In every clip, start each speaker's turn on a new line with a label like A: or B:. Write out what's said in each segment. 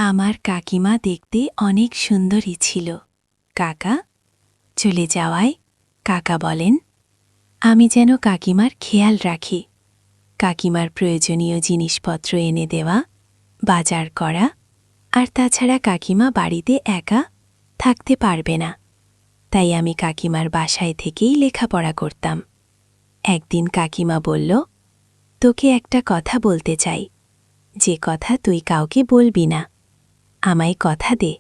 A: আমার কাকিমা দেখতে অনেক সুন্দরী ছিল। কাকা চলে যাওয়ায় কাকা বলেন, আমি যেন কাকিমার খেয়াল রাখি। কাকিমার প্রয়োজনীয় জিনিসপত্র এনে দেওয়া, বাজার করা, আর তাছাড়া কাকিমা বাড়িতে একা থাকতে পারবে না, তাই আমি কাকিমার বাসায় থেকেই লেখাপড়া করতাম। একদিন কাকিমা বলল, তোকে একটা কথা বলতে চাই, যে কথা তুই কাউকে বলবি না, আমায় কথা দে।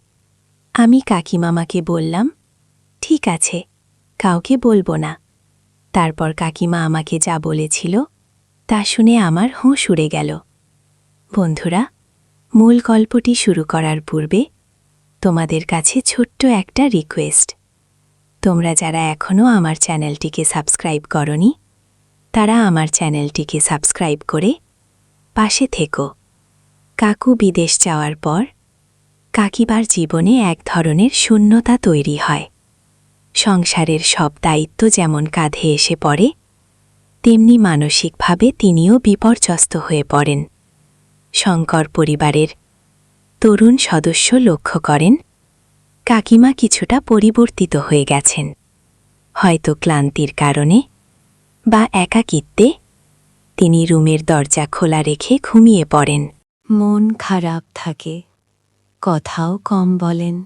A: আমি কাকিমামাকে বললাম, ঠিক আছে, কাউকে বলবো না। তারপর কাকিমা আমাকে যা বলেছিল তা শুনে আমার হুঁশ উড়ে গেল। বন্ধুরা, মূল গল্পটি শুরু করার পূর্বে তোমাদের কাছে ছোট্ট একটা রিকোয়েস্ট। তোমরা যারা এখনও আমার চ্যানেলটিকে সাবস্ক্রাইব করনি, তারা আমার চ্যানেলটিকে সাবস্ক্রাইব করে পাশে থেকো। কাকু বিদেশ যাওয়ার পর কাকিবার জীবনে এক ধরনের শূন্যতা তৈরি হয়। সংসারের সব দায়িত্ব যেমন কাঁধে এসে পড়ে, তেমনি মানসিকভাবে তিনিও বিপর্যস্ত হয়ে পড়েন। শঙ্কর পরিবারের তরুণ সদস্য লক্ষ্য করেন, কাকিমা কিছুটা পরিবর্তিত হয়ে গেছেন। হয়তো ক্লান্তির কারণে বা একাকিত্বে তিনি রুমের দরজা খোলা রেখে ঘুমিয়ে পড়েন। মন খারাপ থাকে, কথাও কম বলেন।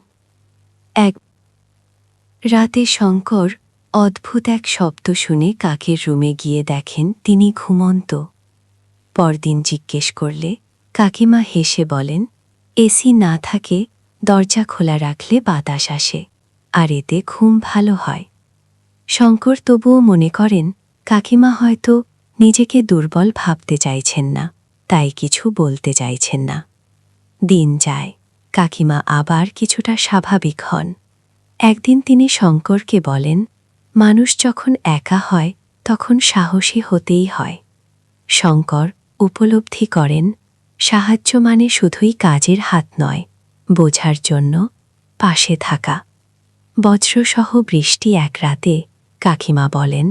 A: এক রাতে শঙ্কর অদ্ভুত এক শব্দ শুনে কাকের রুমে গিয়ে দেখেন তিনি ঘুমন্ত। পরদিন জিজ্ঞেস করলে কাকিমা হেসে বলেন, এসি না থাকে দরজা খোলা রাখলে বাতাস আসে, আর এতে ঘুম ভালো হয়। শঙ্কর তবুও মনে করেন কাকিমা হয়তো নিজেকে দুর্বল ভাবতে চাইছেন না, তাই কিছু বলতে চাইছেন না। দিন যায়, কাকিমা আবার কিছুটা স্বাভাবিক হন। একদিন তিনি শঙ্করকে বলেন, মানুষ যখন একা হয় তখন সাহসী হতেই হয়। শঙ্কর উপলব্ধি করেন, সাহায্য মানে শুধুই কাজের হাত নয়, বোঝার জন্য পাশে থাকা। বজ্রসহ বৃষ্টি এক রাতে কাকিমা বলেন,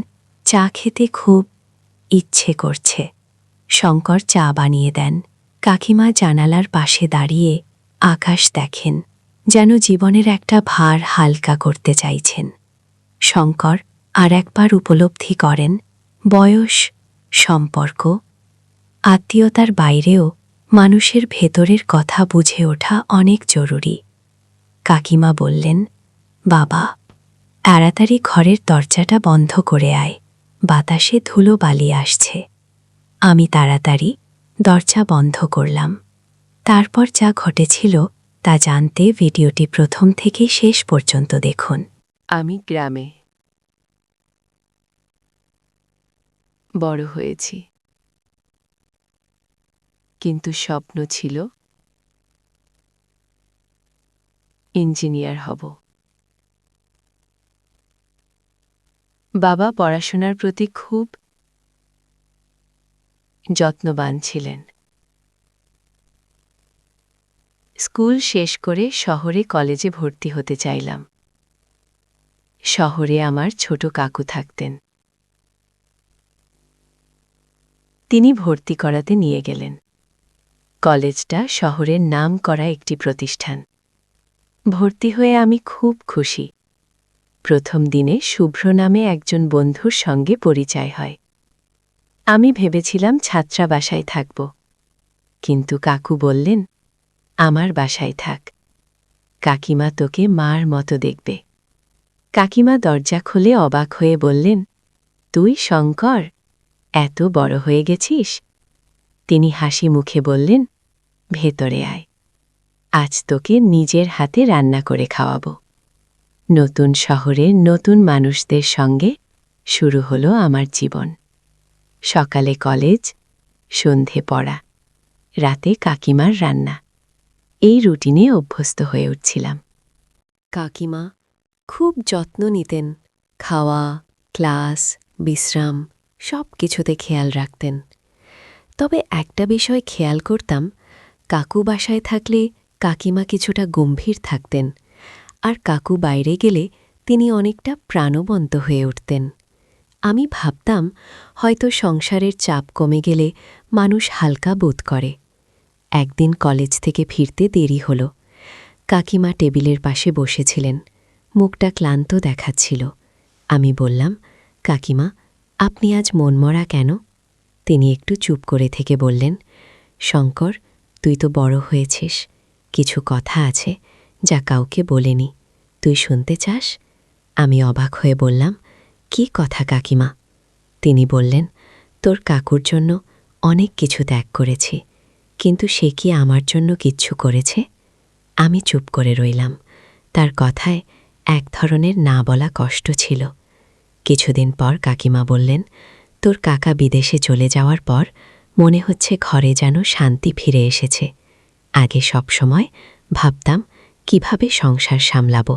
A: চা খেতে খুব ইচ্ছে করছে। শঙ্কর চা বানিয়ে দেন। কাকিমা জানালার পাশে দাঁড়িয়ে আকাশ দেখেন, যেন জীবনের একটা ভার হালকা করতে চাইছেন। শঙ্কর আর একবার উপলব্ধি করেন, বয়স, সম্পর্ক, আত্মীয়তার বাইরেও মানুষের ভেতরের কথা বুঝে ওঠা অনেক জরুরি। কাকিমা বললেন, বাবা, তাড়াতাড়ি ঘরের দরজাটা বন্ধ করে আয়, বাতাসে ধুলো বালি আসছে। আমি তাড়াতাড়ি দরজা বন্ধ করলাম। তারপর যা ঘটেছিল তা জানতে ভিডিওটি প্রথম থেকে শেষ পর্যন্ত দেখুন।
B: আমি গ্রামে বড় হয়েছি, কিন্তু স্বপ্ন ছিল ইঞ্জিনিয়ার হব। বাবা পড়াশোনার প্রতি খুব যত্নবান ছিলেন। স্কুল শেষ করে শহরে কলেজে ভর্তি হতে চাইলাম। শহরে আমার ছোট কাকু থাকতেন। তিনি ভর্তি করাতে নিয়ে গেলেন। কলেজটা শহরের নাম করা একটি প্রতিষ্ঠান। ভর্তি হয়ে আমি খুব খুশি। প্রথম দিনে শুভ্র নামে একজন বন্ধুর সঙ্গে পরিচয় হয়। আমি ভেবেছিলাম ছাত্রাবাসায় থাকব, কিন্তু কাকু বললেন, আমার বাসায় থাক, কাকিমা তোকে মার মতো দেখবে। কাকিমা দরজা খুলে অবাক হয়ে বললেন, তুই শঙ্কর, এত বড় হয়ে গেছিস? তিনি হাসি মুখে বললেন, ভেতরে আয়, আজ তোকে নিজের হাতে রান্না করে খাওয়াবো। নতুন শহরের নতুন মানুষদের সঙ্গে শুরু হলো আমার জীবন। সকালে কলেজ, সন্ধে পড়া, রাতে কাকিমার রান্না। এই রুটিনে অভ্যস্ত হয়ে উঠছিলাম।
A: কাকিমা খুব যত্ন নিতেন, খাওয়া, ক্লাস, বিশ্রাম সব কিছুতে খেয়াল রাখতেন। তবে একটা বিষয় খেয়াল করতাম, কাকু বাসায় থাকলে কাকিমা কিছুটা গম্ভীর থাকতেন, আর কাকু বাইরে গেলে তিনি অনেকটা প্রাণবন্ত হয়ে উঠতেন। আমি ভাবতাম হয়তো সংসারের চাপ কমে গেলে মানুষ হালকা বোধ করে।
B: একদিন কলেজ থেকে ফিরতে দেরি হল। কাকিমা টেবিলের পাশে বসেছিলেন, মুখটা ক্লান্ত দেখাচ্ছিল। আমি বললাম, কাকিমা, আপনি আজ মনমরা কেন? তিনি একটু চুপ করে থেকে বললেন, শঙ্কর, তুই তো বড় হয়েছিস, কিছু কথা আছে যা কাউকে বলেনি, তুই শুনতে চাস? আমি অবাক হয়ে বললাম, কি কথা কাকিমা? তিনি বললেন, তোর কাকুর জন্য অনেক কিছু ত্যাগ করেছি, কিন্তু সে কি আমার জন্য কিচ্ছু করেছে? আমি চুপ করে রইলাম। তার কথায় এক ধরনের না বলা কষ্ট ছিল। কিছুদিন পর কাকিমা বললেন, তোর কাকা বিদেশে চলে যাওয়ার পর মনে হচ্ছে ঘরে যেন শান্তি ফিরে এসেছে। আগে সব সময় ভাবতাম কিভাবে সংসার সামলাব,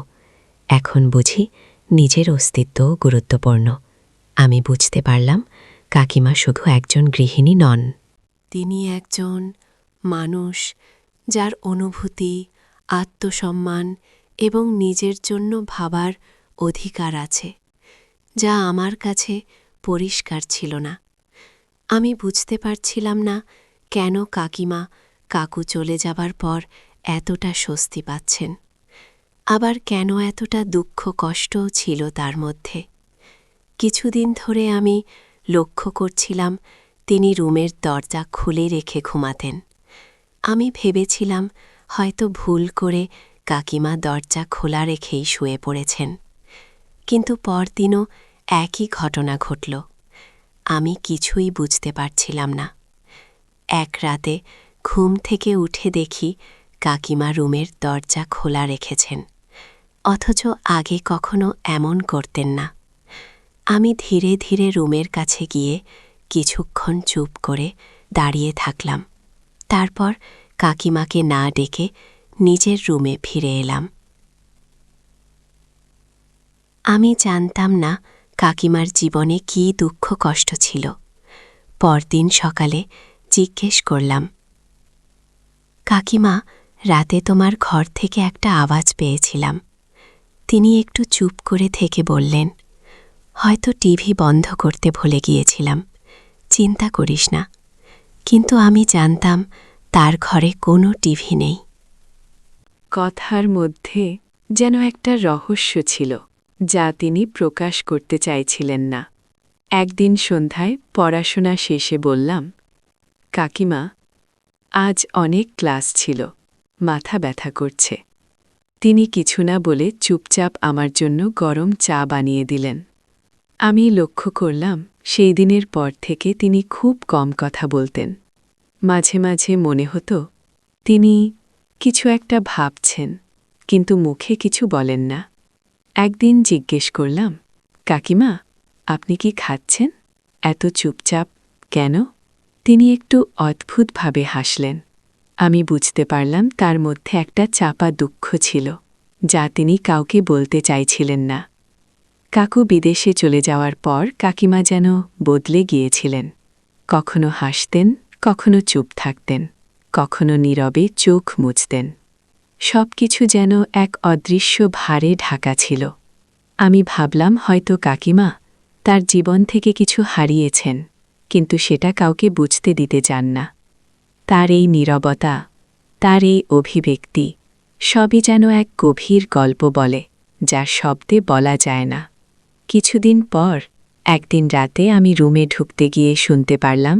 B: এখন বুঝি নিজের অস্তিত্বও গুরুত্বপূর্ণ। আমি বুঝতে পারলাম কাকিমা শুধু একজন গৃহিণী নন, তিনি একজন মানুষ যার অনুভূতি, আত্মসম্মান এবং নিজের জন্য ভাবার অধিকার আছে, যা আমার কাছে পরিষ্কার ছিল না। আমি বুঝতে পারছিলাম না কেন কাকিমা কাকু চলে যাবার পর এতটা স্বস্তি পাচ্ছেন, আবার কেন এতটা দুঃখ কষ্টও ছিল তার মধ্যে। কিছুদিন ধরে আমি লক্ষ্য করছিলাম তিনি রুমের দরজা খুলে রেখে ঘুমাতেন। আমি ভেবেছিলাম হয়তো ভুল করে কাকিমা দরজা খোলা রেখেই শুয়ে পড়েছেন, কিন্তু পরদিনও একই ঘটনা ঘটল। আমি কিছুই বুঝতে পারছিলাম না। এক রাতে ঘুম থেকে উঠে দেখি কাকিমা রুমের দরজা খোলা রেখেছেন, অথচ আগে কখনো এমন করতেন না। আমি ধীরে ধীরে রুমের কাছে গিয়ে কিছুক্ষণ চুপ করে দাঁড়িয়ে থাকলাম। তারপর কাকিমাকে না ডেকে নিজের রুমে ফিরে এলাম। আমি জানতাম না কাকিমার জীবনে কী দুঃখ কষ্ট ছিল। পরদিন সকালে জিজ্ঞেস করলাম, কাকিমা, রাতে তোমার ঘর থেকে একটা আওয়াজ পেয়েছিলাম। তিনি একটু চুপ করে থেকে বললেন, হয়তো টিভি বন্ধ করতে ভুলে গিয়েছিলাম, চিন্তা করিস না। কিন্তু আমি জানতাম তার ঘরে কোনো টিভি নেই।
A: কথার মধ্যে যেন একটা রহস্য ছিল, যা তিনি প্রকাশ করতে চাইছিলেন না। একদিন সন্ধ্যায় পড়াশোনা শেষে বললাম, কাকিমা, আজ অনেক ক্লাস ছিল, মাথা ব্যথা করছে। তিনি কিছু না বলে চুপচাপ আমার জন্য গরম চা বানিয়ে দিলেন। আমি লক্ষ্য করলাম সেই দিনের পর থেকে তিনি খুব কম কথা বলতেন। মাঝে মাঝে মনে হতো তিনি কিছু একটা ভাবছেন, কিন্তু মুখে কিছু বলেন না। একদিন জিজ্ঞেস করলাম, কাকিমা, আপনি কি খাচ্ছেন? এত চুপচাপ কেন? তিনি একটু অদ্ভুতভাবে হাসলেন। আমি বুঝতে পারলাম তার মধ্যে একটা চাপা দুঃখ ছিল, যা তিনি কাউকে বলতে চাইছিলেন না। কাকু বিদেশে চলে যাওয়ার পর কাকিমা যেন বদলে গিয়েছিলেন। কখনো হাসতেন, কখনো চুপ থাকতেন, কখনো নীরবে চোখ মুছতেন। সব কিছু যেন এক অদৃশ্য ভারে ঢাকা ছিল। আমি ভাবলাম হয়তো কাকিমা তার জীবন থেকে কিছু হারিয়েছেন, কিন্তু সেটা কাউকে বুঝতে দিতে চান না। তার এই নীরবতা, তার এই অভিব্যক্তি, সবই যেন এক গভীর গল্প বলে, যা শব্দে বলা যায় না। কিছুদিন পর একদিন রাতে আমি রুমে ঢুকতে গিয়ে শুনতে পারলাম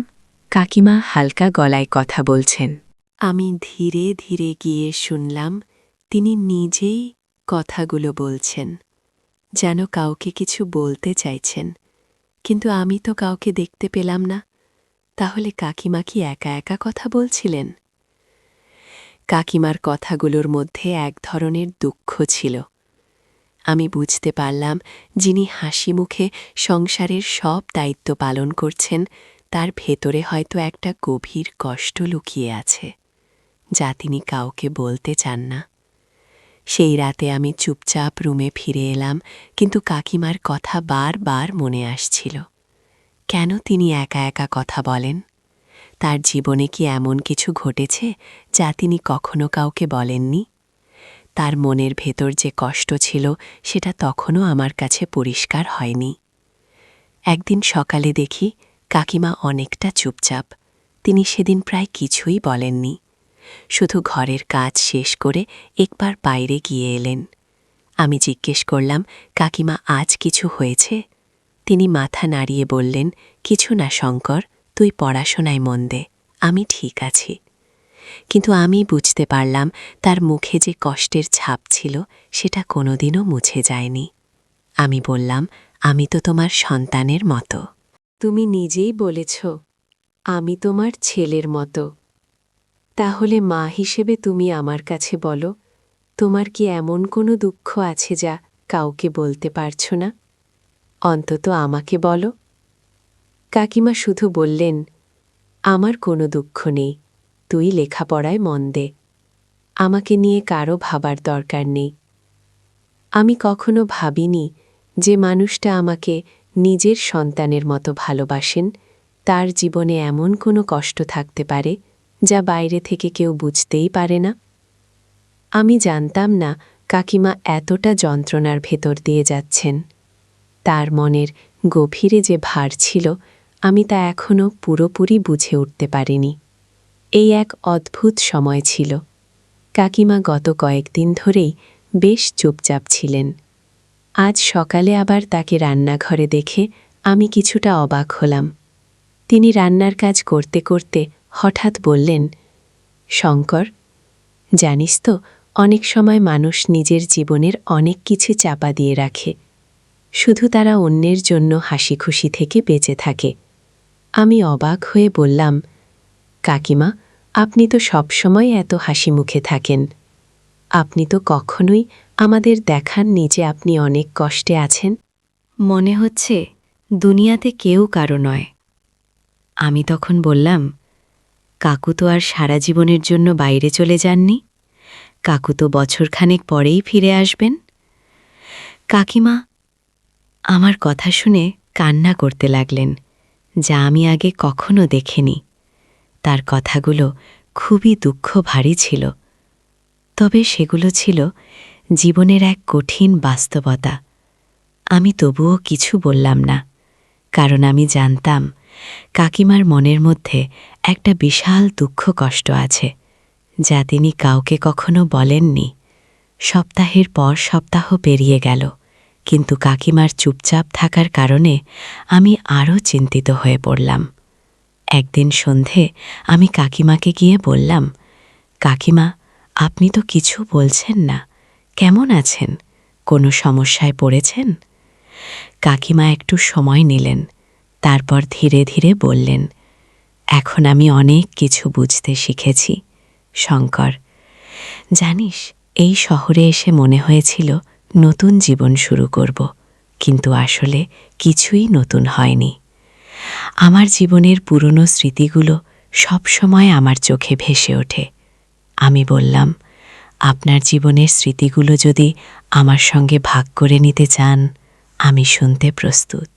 A: কাকিমা হালকা গলায় কথা বলছেন। আমি ধীরে ধীরে গিয়ে শুনলাম তিনি নিজেই কথাগুলো বলছেন, যেন কাউকে কিছু বলতে চাইছেন, কিন্তু আমি তো কাউকে দেখতে পেলাম না। তাহলে কাকিমা কি একা একা কথা বলছিলেন? কাকিমার কথাগুলোর মধ্যে এক ধরনের দুঃখ ছিল। আমি বুঝতে পারলাম যিনি হাসি মুখে সংসারের সব দায়িত্ব পালন করছেন, তার ভেতরে হয়তো একটা গভীর কষ্ট লুকিয়ে আছে, যা তিনি কাউকে বলতে চান না। সেই রাতে আমি চুপচাপ রুমে ফিরে এলাম, কিন্তু কাকিমার কথা বারবার মনে আসছিল। কেন তিনি একা একা কথা বলেন? তার জীবনে কি এমন কিছু ঘটেছে যা তিনি কখনো কাউকে বলেননি? তার মনের ভেতর যে কষ্ট ছিল সেটা তখনও আমার কাছে পরিষ্কার হয়নি। একদিন সকালে দেখি কাকিমা অনেকটা চুপচাপ। তিনি সেদিন প্রায় কিছুই বলেননি। শুধু ঘরের কাজ শেষ করে একবার বাইরে গিয়ে এলেন। আমি জিজ্ঞেস করলাম, কাকিমা আজ কিছু হয়েছে? তিনি মাথা নাড়িয়ে বললেন, কিছু না শঙ্কর, তুই পড়াশোনায় মন দে, আমি ঠিক আছি। কিন্তু আমি বুঝতে পারলাম তার মুখে যে কষ্টের ছাপ ছিল সেটা কোনোদিনও মুছে যায়নি। আমি বললাম, আমি তো তোমার সন্তানের মতো।
B: তুমি নিজেই বলেছ আমি তোমার ছেলের মতো। তাহলে মা হিসেবে তুমি আমার কাছে বলো, তোমার কি এমন কোনো দুঃখ আছে যা কাউকে বলতে পারছো না? অন্তত আমাকে বলো। কাকিমা শুধু বললেন, আমার কোনো দুঃখ নেই, তুই লেখাপড়ায় মন দে, আমাকে নিয়ে কারো ভাবার দরকার নেই। আমি কখনো ভাবিনি যে মানুষটা আমাকে নিজের সন্তানের মতো ভালোবাসেন তার জীবনে এমন কোনো কষ্ট থাকতে পারে যা বাইরে থেকে কেউ বুঝতেই পারে না। আমি জানতাম না কাকিমা এতটা যন্ত্রণার ভেতর দিয়ে যাচ্ছেন। তার মনের গভীরে যে ভার ছিল আমি তা এখনও পুরোপুরি বুঝে উঠতে পারিনি। এই এক অদ্ভুত সময় ছিল। কাকিমা গত কয়েকদিন ধরেই বেশ চুপচাপ ছিলেন। আজ সকালে আবার তাকে রান্নাঘরে দেখে আমি কিছুটা অবাক হলাম। তিনি রান্নার কাজ করতে করতে হঠাৎ বললেন, শঙ্কর, জানিস তো অনেক সময় মানুষ নিজের জীবনের অনেক কিছু চাপা দিয়ে রাখে, শুধু তারা অন্যের জন্য হাসি খুশি থেকে বেঁচে থাকে। আমি অবাক হয়ে বললাম, কাকিমা, আপনি তো সবসময় এত হাসি মুখে থাকেন। আপনি তো কখনোই আমাদের দেখাননি যে আপনি অনেক কষ্টে আছেন।
A: মনে হচ্ছে দুনিয়াতে কেউ কারো নয়। আমি তখন বললাম, কাকু তো আর সারা জীবনের জন্য বাইরে চলে যাননি, কাকু তো বছরখানেক পরেই ফিরে আসবেন। কাকিমা আমার কথা শুনে কান্না করতে লাগলেন, যা আমি আগে কখনো দেখিনি। তার কথাগুলো খুবই দুঃখ ভারী ছিল, তবে সেগুলো ছিল জীবনের এক কঠিন বাস্তবতা। আমি তবুও কিছু বললাম না, কারণ আমি জানতাম কাকিমার মনের মধ্যে একটা বিশাল দুঃখ কষ্ট আছে, যা তিনি কাউকে কখনো বলেননি। সপ্তাহের পর সপ্তাহ পেরিয়ে গেল, কিন্তু কাকিমার চুপচাপ থাকার কারণে আমি আরও চিন্তিত হয়ে পড়লাম। একদিন সন্ধে আমি কাকিমাকে গিয়ে বললাম, কাকিমা, আপনি তো কিছু বলছেন না, কেমন আছেন? কোনো সমস্যায় পড়েছেন? কাকিমা একটু সময় নিলেন, তারপর ধীরে ধীরে বললেন, এখন আমি অনেক কিছু বুঝতে শিখেছি শঙ্কর। জানিস, এই শহরে এসে মনে হয়েছিল নতুন জীবন শুরু করব, কিন্তু আসলে কিছুই নতুন হয়নি। আমার জীবনের পুরনো স্মৃতিগুলো সবসময় আমার চোখে ভেসে ওঠে। আমি বললাম, আপনার জীবনের স্মৃতিগুলো যদি আমার সঙ্গে ভাগ করে নিতে চান, আমি শুনতে প্রস্তুত।